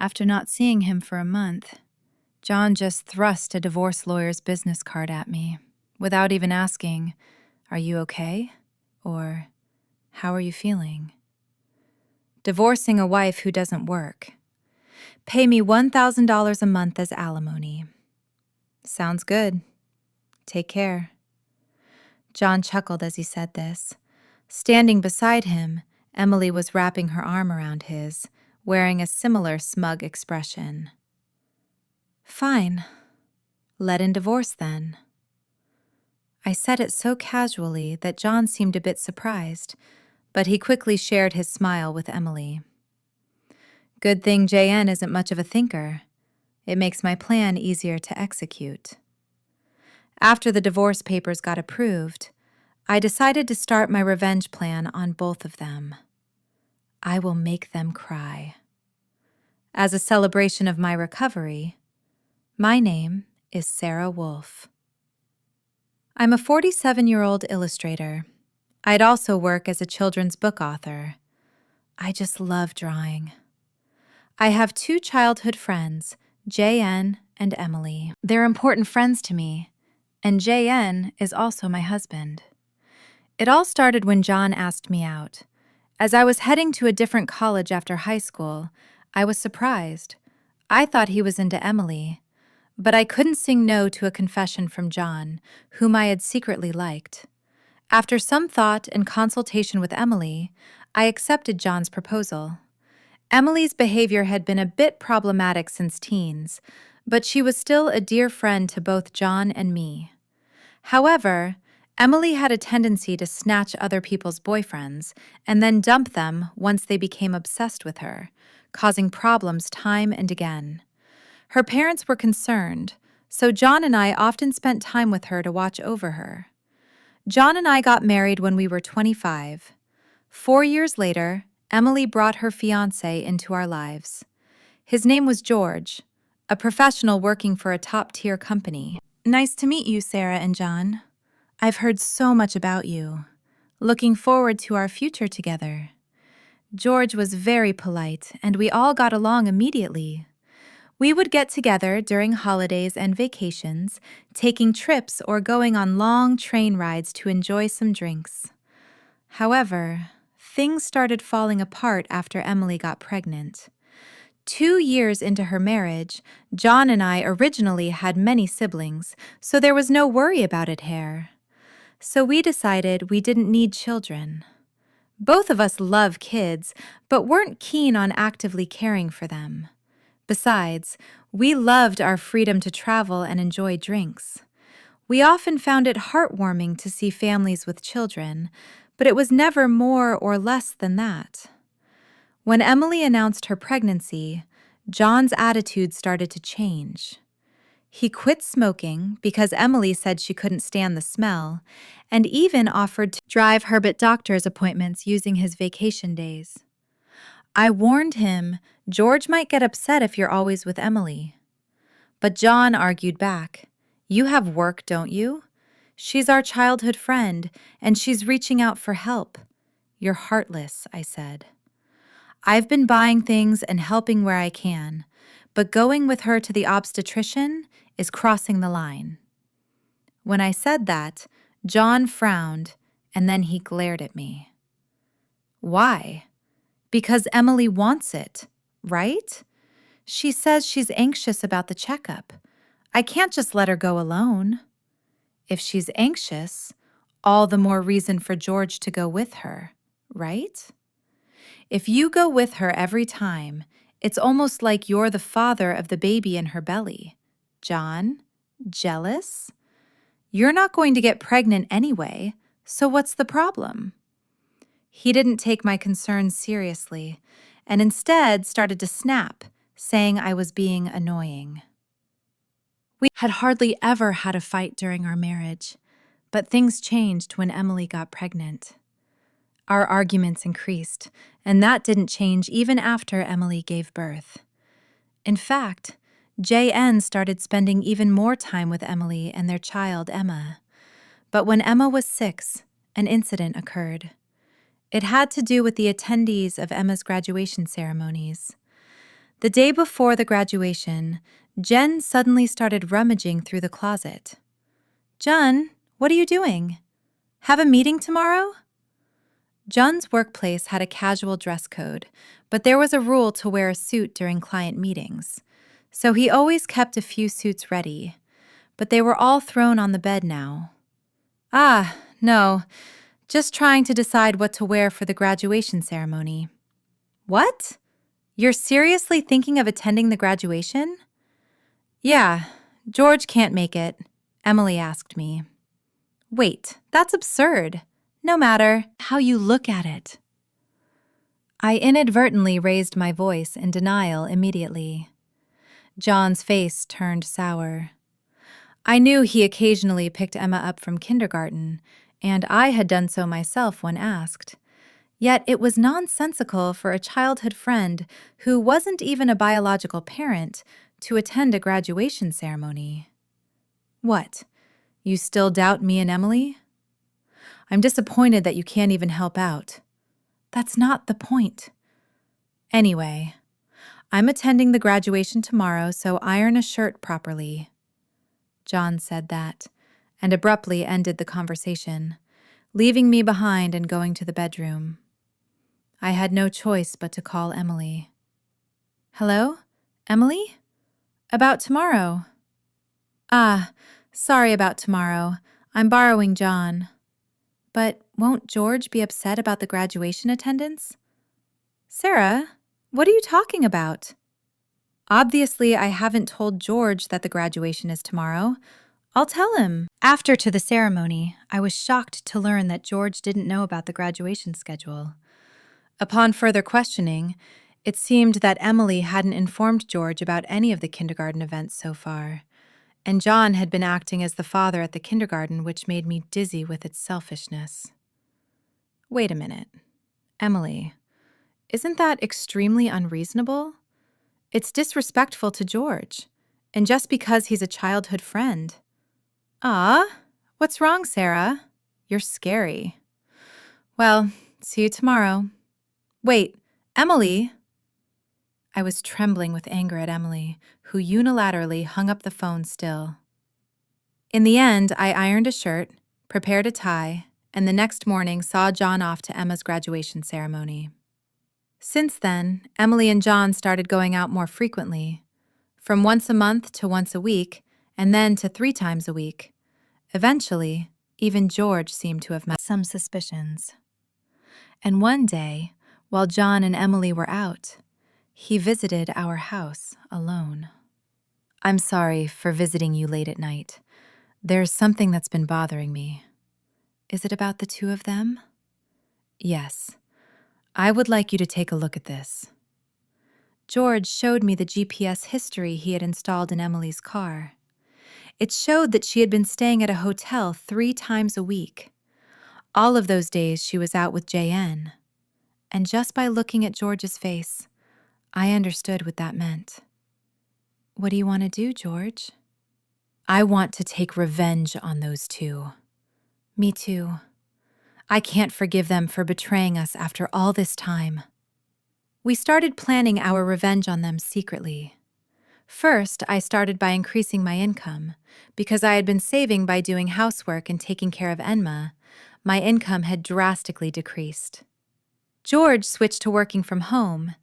After not seeing him for a month, John just thrust a divorce lawyer's business card at me, without even asking, "Are you okay?" or "How are you feeling?" Divorcing a wife who doesn't work. Pay me $1,000 a month as alimony. Sounds good. Take care. John chuckled as he said this. Standing beside him, Emily was wrapping her arm around his, wearing a similar smug expression. Fine. Let in divorce then. I said it so casually that John seemed a bit surprised, but he quickly shared his smile with Emily. Good thing JN isn't much of a thinker. It makes my plan easier to execute. After the divorce papers got approved, I decided to start my revenge plan on both of them. I will make them cry. As a celebration of my recovery, my name is Sarah Wolf. I'm a 47-year-old illustrator. I'd also work as a children's book author. I just love drawing. I have 2 childhood friends, JN and Emily. They're important friends to me, and JN is also my husband. It all started when John asked me out. As I was heading to a different college after high school, I was surprised. I thought he was into Emily, but I couldn't sing no to a confession from John, whom I had secretly liked. After some thought and consultation with Emily, I accepted John's proposal. Emily's behavior had been a bit problematic since teens, but she was still a dear friend to both John and me. However, Emily had a tendency to snatch other people's boyfriends and then dump them once they became obsessed with her, causing problems time and again. Her parents were concerned, so John and I often spent time with her to watch over her. John and I got married when we were 25. 4 years later, Emily brought her fiancé into our lives. His name was George, a professional working for a top-tier company. Nice to meet you, Sarah and John. I've heard so much about you. Looking forward to our future together. George was very polite, and we all got along immediately. We would get together during holidays and vacations, taking trips or going on long train rides to enjoy some drinks. However, things started falling apart after Emily got pregnant. 2 years into her marriage, John and I originally had many siblings, so there was no worry about it here. So we decided we didn't need children. Both of us love kids, but weren't keen on actively caring for them. Besides, we loved our freedom to travel and enjoy drinks. We often found it heartwarming to see families with children, but it was never more or less than that. When Emily announced her pregnancy, John's attitude started to change. He quit smoking because Emily said she couldn't stand the smell, and even offered to drive her to doctor's appointments using his vacation days. I warned him, George might get upset if you're always with Emily. But John argued back, you have work, don't you? She's our childhood friend, and she's reaching out for help. You're heartless, I said. I've been buying things and helping where I can, but going with her to the obstetrician is crossing the line. When I said that, John frowned, and then he glared at me. Why? Because Emily wants it, right? She says she's anxious about the checkup. I can't just let her go alone. If she's anxious, all the more reason for George to go with her, right? If you go with her every time, it's almost like you're the father of the baby in her belly. John, jealous? You're not going to get pregnant anyway, so what's the problem? He didn't take my concerns seriously, and instead started to snap, saying I was being annoying. We had hardly ever had a fight during our marriage, but things changed when Emily got pregnant. Our arguments increased, and that didn't change even after Emily gave birth. In fact, JN started spending even more time with Emily and their child, Emma. But when Emma was 6, an incident occurred. It had to do with the attendees of Emma's graduation ceremonies. The day before the graduation, Jen suddenly started rummaging through the closet. "Jun, what are you doing? Have a meeting tomorrow?" Jun's workplace had a casual dress code, but there was a rule to wear a suit during client meetings. So he always kept a few suits ready, but they were all thrown on the bed now. "Ah, no, just trying to decide what to wear for the graduation ceremony." "What? You're seriously thinking of attending the graduation?" "Yeah, George can't make it," Emily asked me. "Wait, that's absurd. No matter how you look at it." I inadvertently raised my voice in denial immediately. John's face turned sour. I knew he occasionally picked Emma up from kindergarten, and I had done so myself when asked. Yet it was nonsensical for a childhood friend who wasn't even a biological parent to attend a graduation ceremony. "What? You still doubt me and Emily?" "I'm disappointed that you can't even help out." "That's not the point." "Anyway, I'm attending the graduation tomorrow, so iron a shirt properly." John said that, and abruptly ended the conversation, leaving me behind and going to the bedroom. I had no choice but to call Emily. "Hello? Emily? About tomorrow." "Ah, sorry about tomorrow. I'm borrowing John." "But won't George be upset about the graduation attendance?" "Sarah, what are you talking about?" "Obviously, I haven't told George that the graduation is tomorrow. I'll tell him." After to the ceremony, I was shocked to learn that George didn't know about the graduation schedule. Upon further questioning, it seemed that Emily hadn't informed George about any of the kindergarten events so far, and John had been acting as the father at the kindergarten, which made me dizzy with its selfishness. Wait a minute. Emily, isn't that extremely unreasonable? It's disrespectful to George, and just because he's a childhood friend. "Ah, what's wrong, Sarah? You're scary." "Well, see you tomorrow." "Wait, Emily!" I was trembling with anger at Emily, who unilaterally hung up the phone still. In the end, I ironed a shirt, prepared a tie, and the next morning saw John off to Emma's graduation ceremony. Since then, Emily and John started going out more frequently, from once a month to once a week, and then to 3 times a week. Eventually, even George seemed to have met some suspicions. And one day, while John and Emily were out, he visited our house alone. "I'm sorry for visiting you late at night. There's something that's been bothering me." "Is it about the 2 of them?" "Yes. I would like you to take a look at this." George showed me the GPS history he had installed in Emily's car. It showed that she had been staying at a hotel 3 times a week. All of those days she was out with JN. And just by looking at George's face, I understood what that meant. "What do you want to do, George?" "I want to take revenge on those 2. "Me too. I can't forgive them for betraying us after all this time." We started planning our revenge on them secretly. First, I started by increasing my income. Because I had been saving by doing housework and taking care of Enma, my income had drastically decreased. George switched to working from home,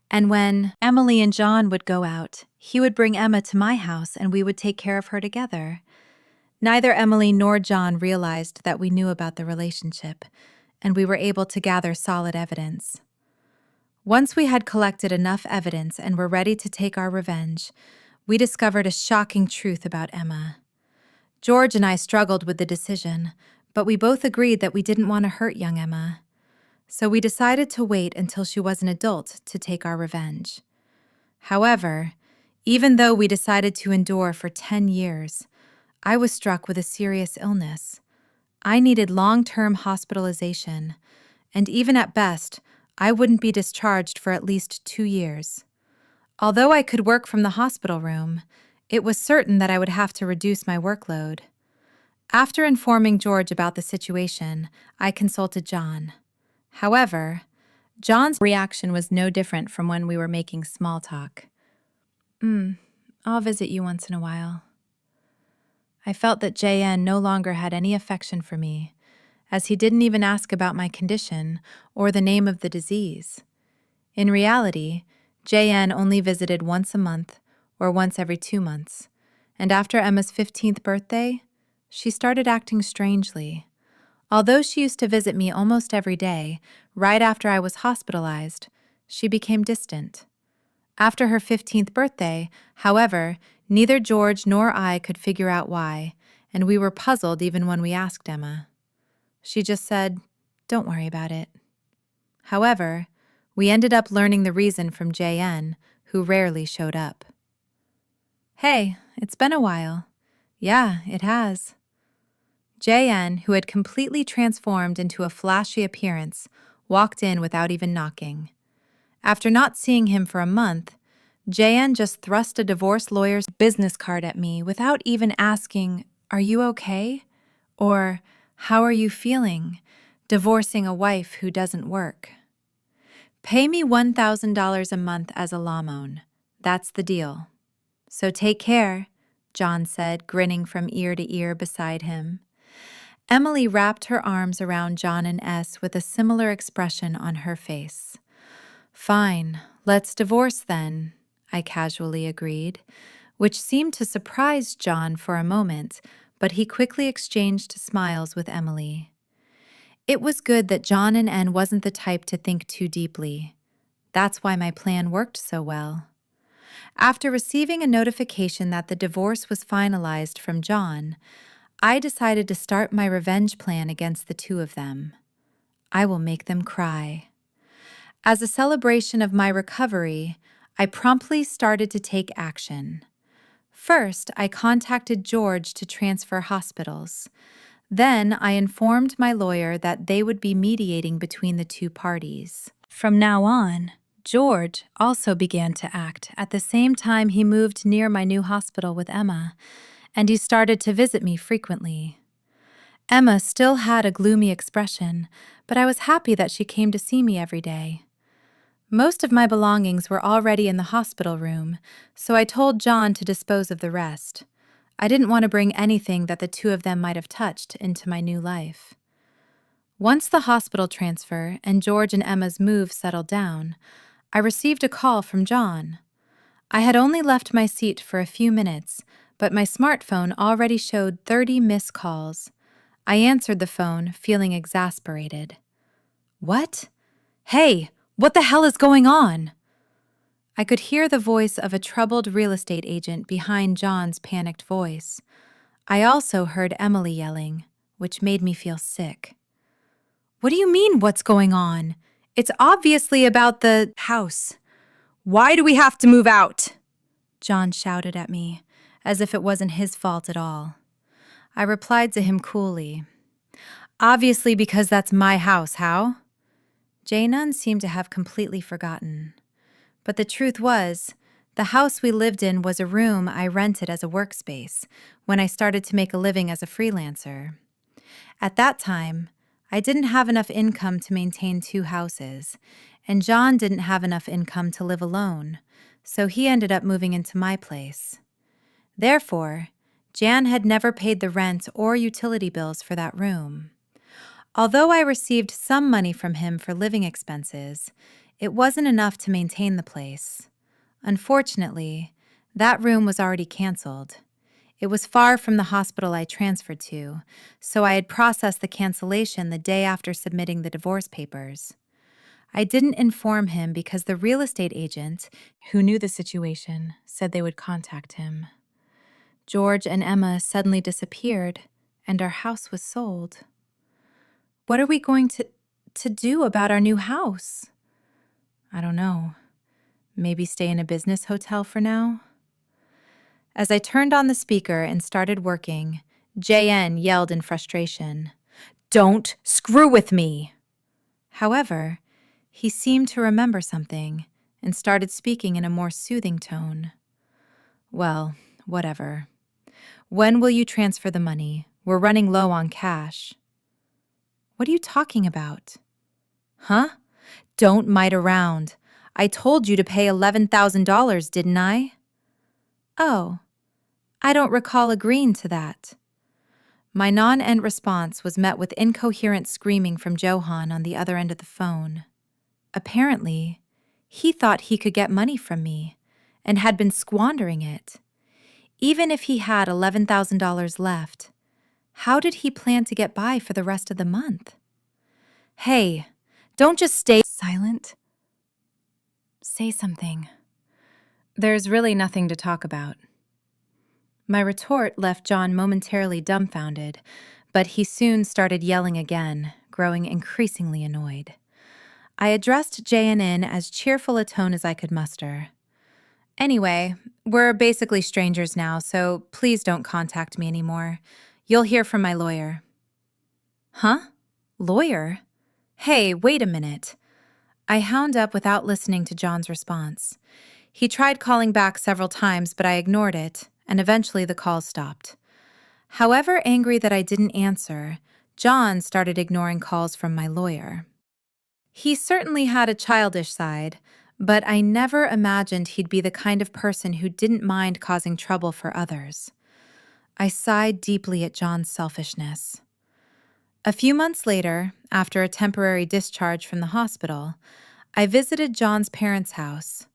and when Emily and John would go out, he would bring Emma to my house and we would take care of her together. Neither Emily nor John realized that we knew about the relationship, and we were able to gather solid evidence. Once we had collected enough evidence and were ready to take our revenge, we discovered a shocking truth about Emma. George and I struggled with the decision, but we both agreed that we didn't want to hurt young Emma. So we decided to wait until she was an adult to take our revenge. However, even though we decided to endure for 10 years, I was struck with a serious illness. I needed long-term hospitalization, and even at best, I wouldn't be discharged for at least 2 years. Although I could work from the hospital room, it was certain that I would have to reduce my workload. After informing George about the situation, I consulted John. However, John's reaction was no different from when we were making small talk. I'll visit you once in a while. I felt that JN no longer had any affection for me, as he didn't even ask about my condition or the name of the disease. In reality, JN only visited once a month or once every 2 months, and after Emma's 15th birthday, she started acting strangely. Although she used to visit me almost every day, right after I was hospitalized, she became distant. After her 15th birthday, however, neither George nor I could figure out why, and we were puzzled even when we asked Emma. She just said, "Don't worry about it." However, we ended up learning the reason from JN, who rarely showed up. "Hey, it's been a while." "Yeah, it has." JN, who had completely transformed into a flashy appearance, walked in without even knocking. After not seeing him for a month, JN just thrust a divorce lawyer's business card at me without even asking, "Are you okay?" or "How are you feeling, divorcing a wife who doesn't work?" "Pay me $1,000 a month as a loan. That's the deal." "So take care," John said, grinning from ear to ear beside him. Emily wrapped her arms around John and S with a similar expression on her face. "Fine, let's divorce then," I casually agreed, which seemed to surprise John for a moment, but he quickly exchanged smiles with Emily. It was good that John and N wasn't the type to think too deeply. That's why my plan worked so well. After receiving a notification that the divorce was finalized from John, I decided to start my revenge plan against the two of them. I will make them cry. As a celebration of my recovery, I promptly started to take action. First, I contacted George to transfer hospitals. Then, I informed my lawyer that they would be mediating between the two parties. From now on, George also began to act at the same time he moved near my new hospital with Emma, and he started to visit me frequently. Emma still had a gloomy expression, but I was happy that she came to see me every day. Most of my belongings were already in the hospital room, so I told John to dispose of the rest. I didn't want to bring anything that the two of them might have touched into my new life. Once the hospital transfer and George and Emma's move settled down, I received a call from John. I had only left my seat for a few minutes, but my smartphone already showed 30 missed calls. I answered the phone, feeling exasperated. "What? Hey, what the hell is going on?" I could hear the voice of a troubled real estate agent behind John's panicked voice. I also heard Emily yelling, which made me feel sick. "What do you mean, what's going on? It's obviously about the house. Why do we have to move out?" John shouted at me, as if it wasn't his fault at all. I replied to him coolly, "Obviously because that's my house, how?" Janan seemed to have completely forgotten. But the truth was, the house we lived in was a room I rented as a workspace when I started to make a living as a freelancer. At that time, I didn't have enough income to maintain 2 houses, and John didn't have enough income to live alone, so he ended up moving into my place. Therefore, Jan had never paid the rent or utility bills for that room. Although I received some money from him for living expenses, it wasn't enough to maintain the place. Unfortunately, that room was already canceled. It was far from the hospital I transferred to, so I had processed the cancellation the day after submitting the divorce papers. I didn't inform him because the real estate agent, who knew the situation, said they would contact him. George and Emma suddenly disappeared, and our house was sold. What are we going to do about our new house? I don't know. Maybe stay in a business hotel for now? As I turned on the speaker and started working, JN yelled in frustration, "Don't screw with me!" However, he seemed to remember something and started speaking in a more soothing tone. "Well, whatever. When will you transfer the money? We're running low on cash." "What are you talking about?" "Huh? Don't mite around. I told you to pay $11,000, didn't I?" Oh, I don't recall agreeing to that. My non-end response was met with incoherent screaming from Johan on the other end of the phone. Apparently, he thought he could get money from me and had been squandering it. Even if he had $11,000 left, how did he plan to get by for the rest of the month? Hey, don't just stay silent. Say something. There's really nothing to talk about. My retort left John momentarily dumbfounded, but he soon started yelling again, growing increasingly annoyed. I addressed J&N as cheerful a tone as I could muster. Anyway, we're basically strangers now, so please don't contact me anymore. You'll hear from my lawyer. Huh? Lawyer? Hey, wait a minute. I wound up without listening to John's response. He tried calling back several times, but I ignored it, and eventually the call stopped. However angry that I didn't answer, John started ignoring calls from my lawyer. He certainly had a childish side, but I never imagined he'd be the kind of person who didn't mind causing trouble for others. I sighed deeply at John's selfishness. A few months later, after a temporary discharge from the hospital, I visited John's parents' house.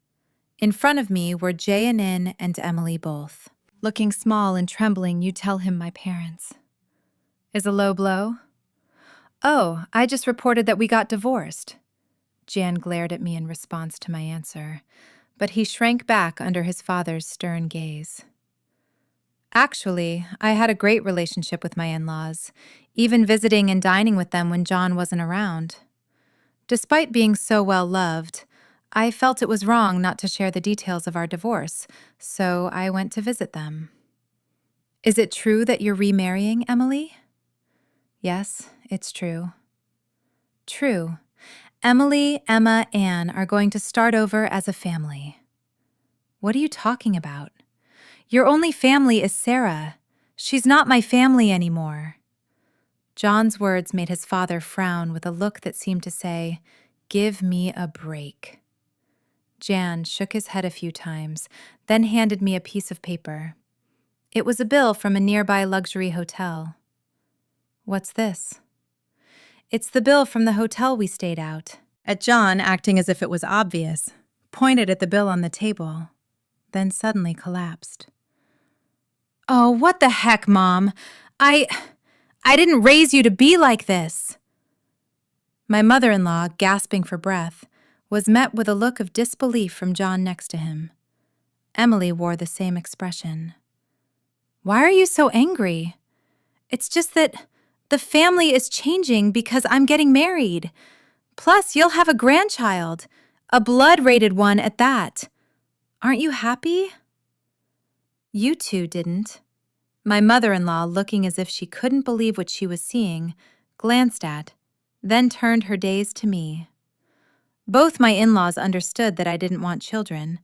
In front of me were J&N and Emily both. Looking small and trembling, you tell him my parents. Is a low blow? Oh, I just reported that we got divorced. Jan glared at me in response to my answer, but he shrank back under his father's stern gaze. Actually, I had a great relationship with my in-laws, even visiting and dining with them when John wasn't around. Despite being so well loved, I felt it was wrong not to share the details of our divorce, so I went to visit them. Is it true that you're remarrying, Emily? Yes, it's true. True. Emily, Emma, Anne are going to start over as a family. What are you talking about? Your only family is Sarah. She's not my family anymore. John's words made his father frown with a look that seemed to say, "Give me a break." Jan shook his head a few times, then handed me a piece of paper. It was a bill from a nearby luxury hotel. What's this? It's the bill from the hotel we stayed at John, acting as if it was obvious, pointed at the bill on the table, then suddenly collapsed. Oh, what the heck, Mom? I didn't raise you to be like this. My mother-in-law, gasping for breath, was met with a look of disbelief from John next to him. Emily wore the same expression. Why are you so angry? It's just that the family is changing because I'm getting married. Plus, you'll have a grandchild, a blood-rated one at that. Aren't you happy? You two didn't. My mother-in-law, looking as if she couldn't believe what she was seeing, glanced at, then turned her gaze to me. Both my in-laws understood that I didn't want children,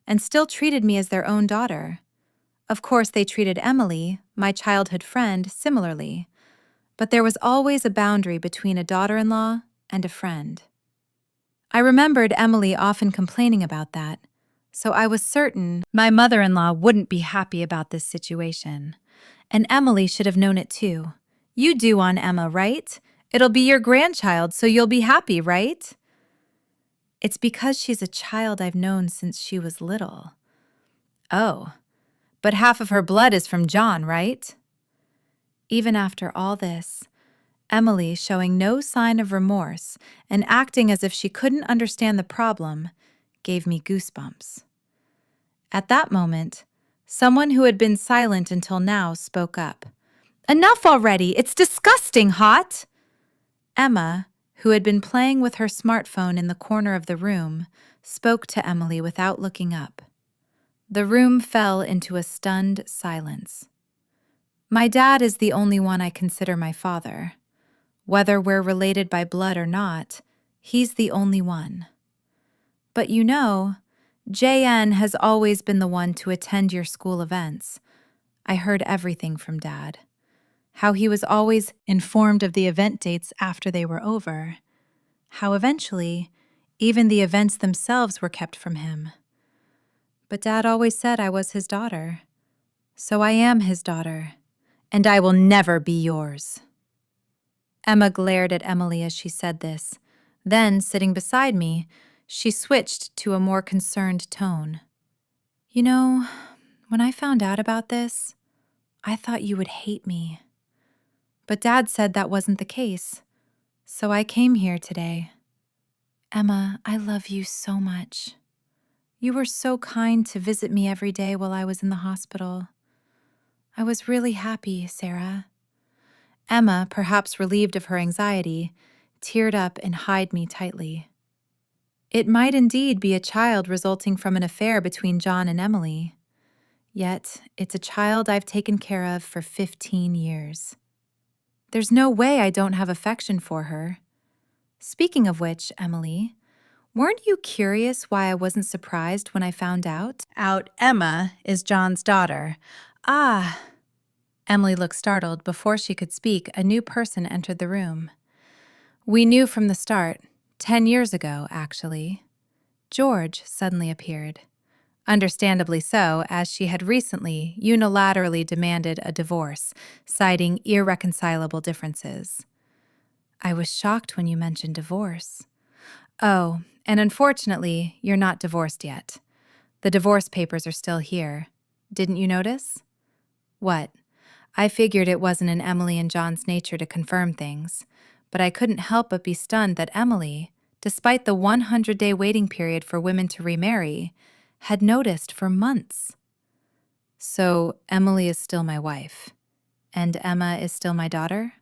and still treated me as their own daughter. Of course, they treated Emily, my childhood friend, similarly, but there was always a boundary between a daughter-in-law and a friend. I remembered Emily often complaining about that, so I was certain my mother-in-law wouldn't be happy about this situation. And Emily should have known it too. You do on Emma, right? It'll be your grandchild, so you'll be happy, right? It's because she's a child I've known since she was little. Oh, but half of her blood is from John, right? Even after all this, Emily, showing no sign of remorse and acting as if she couldn't understand the problem, gave me goosebumps. At that moment, someone who had been silent until now spoke up. Enough already! It's disgusting, Hot! Emma, who had been playing with her smartphone in the corner of the room, spoke to Emily without looking up. The room fell into a stunned silence. My dad is the only one I consider my father. Whether we're related by blood or not, he's the only one. But you know, JN has always been the one to attend your school events. I heard everything from Dad. How he was always informed of the event dates after they were over. How eventually, even the events themselves were kept from him. But Dad always said I was his daughter. So I am his daughter, and I will never be yours. Emma glared at Emily as she said this. Then, sitting beside me, she switched to a more concerned tone. You know, when I found out about this, I thought you would hate me. But Dad said that wasn't the case, so I came here today. Emma, I love you so much. You were so kind to visit me every day while I was in the hospital. I was really happy, Sarah. Emma, perhaps relieved of her anxiety, teared up and eyed me tightly. It might indeed be a child resulting from an affair between John and Emily. Yet, it's a child I've taken care of for 15 years. There's no way I don't have affection for her. Speaking of which, Emily, weren't you curious why I wasn't surprised when I found out? Emma is John's daughter. Ah. Emily looked startled. Before she could speak, a new person entered the room. We knew from the start, 10 years ago, actually. George suddenly appeared. Understandably so, as she had recently unilaterally demanded a divorce, citing irreconcilable differences. I was shocked when you mentioned divorce. Oh, and unfortunately, you're not divorced yet. The divorce papers are still here. Didn't you notice? What? I figured it wasn't in Emily and John's nature to confirm things, but I couldn't help but be stunned that Emily, despite the 100-day waiting period for women to remarry, had noticed for months. So Emily is still my wife, and Emma is still my daughter?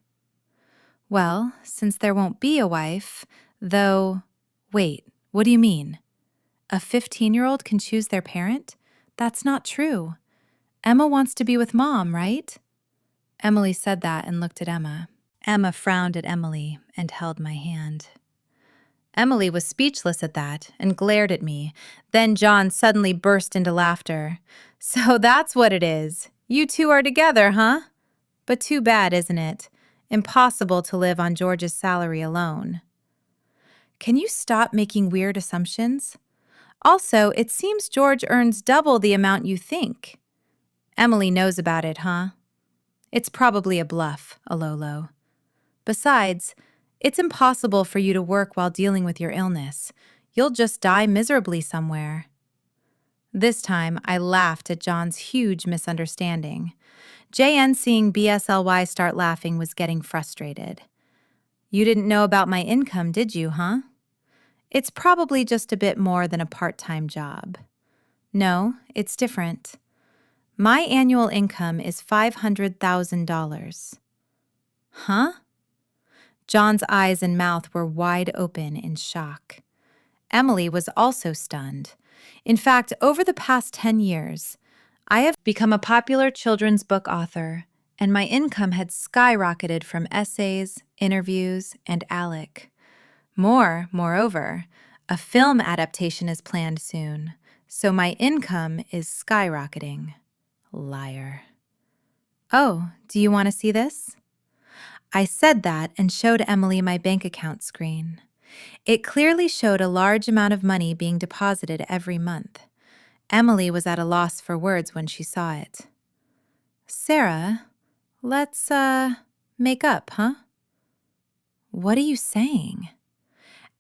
Well, since there won't be a wife, though... Wait, what do you mean? A 15-year-old can choose their parent? That's not true. Emma wants to be with Mom, right? Emily said that and looked at Emma. Emma frowned at Emily and held my hand. Emily was speechless at that and glared at me. Then John suddenly burst into laughter. So that's what it is. You two are together, huh? But too bad, isn't it? Impossible to live on George's salary alone. Can you stop making weird assumptions? Also, it seems George earns double the amount you think. Emily knows about it, huh? It's probably a bluff, Alolo. Besides, it's impossible for you to work while dealing with your illness. You'll just die miserably somewhere. This time, I laughed at John's huge misunderstanding. JN seeing BSLY start laughing was getting frustrated. You didn't know about my income, did you, huh? It's probably just a bit more than a part-time job. No, it's different. My annual income is $500,000. Huh? John's eyes and mouth were wide open in shock. Emily was also stunned. In fact, over the past 10 years, I have become a popular children's book author, and my income had skyrocketed from essays, interviews, and ALEC. Moreover, a film adaptation is planned soon, so my income is skyrocketing. Liar. Oh, do you want to see this? I said that and showed Emily my bank account screen. It clearly showed a large amount of money being deposited every month. Emily was at a loss for words when she saw it. Sarah, let's, make up, huh? What are you saying?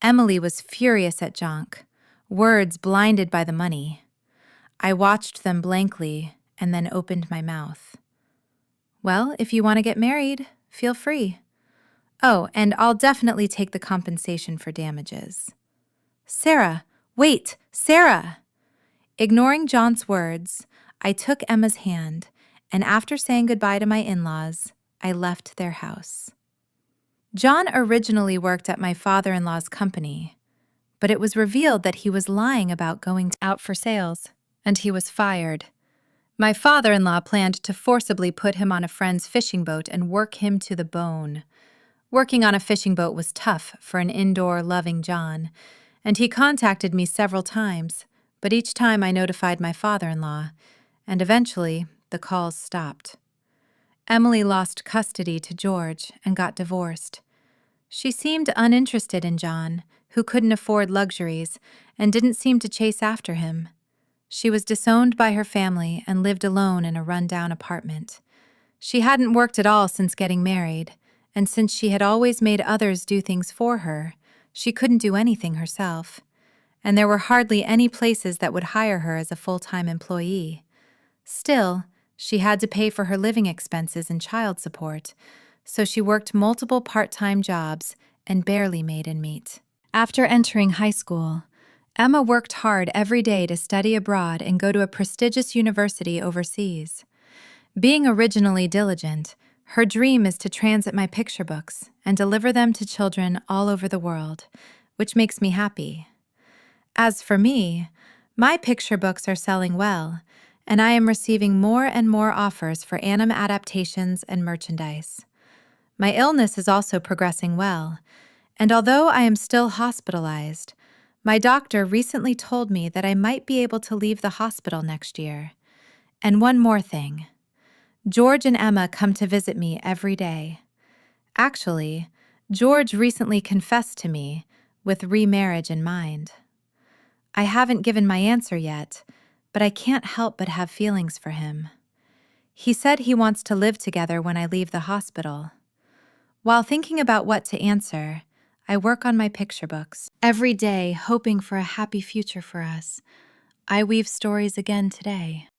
Emily was furious at Jonk, words blinded by the money. I watched them blankly and then opened my mouth. Well, if you want to get married, feel free. Oh, and I'll definitely take the compensation for damages. Sarah, wait, Sarah! Ignoring John's words, I took Emma's hand, and after saying goodbye to my in-laws, I left their house. John originally worked at my father-in-law's company, but it was revealed that he was lying about going out for sales, and he was fired. My father-in-law planned to forcibly put him on a friend's fishing boat and work him to the bone. Working on a fishing boat was tough for an indoor, loving John, and he contacted me several times, but each time I notified my father-in-law, and eventually the calls stopped. Emily lost custody to George and got divorced. She seemed uninterested in John, who couldn't afford luxuries and didn't seem to chase after him. She was disowned by her family and lived alone in a run-down apartment. She hadn't worked at all since getting married, and since she had always made others do things for her, she couldn't do anything herself. And there were hardly any places that would hire her as a full-time employee. Still, she had to pay for her living expenses and child support, so she worked multiple part-time jobs and barely made ends meet. After entering high school, Emma worked hard every day to study abroad and go to a prestigious university overseas. Being originally diligent, her dream is to transit my picture books and deliver them to children all over the world, which makes me happy. As for me, my picture books are selling well, and I am receiving more and more offers for anime adaptations and merchandise. My illness is also progressing well, and although I am still hospitalized, my doctor recently told me that I might be able to leave the hospital next year. And one more thing. George and Emma come to visit me every day. Actually, George recently confessed to me, with remarriage in mind. I haven't given my answer yet, but I can't help but have feelings for him. He said he wants to live together when I leave the hospital. While thinking about what to answer, I work on my picture books. Every day, hoping for a happy future for us, I weave stories again today.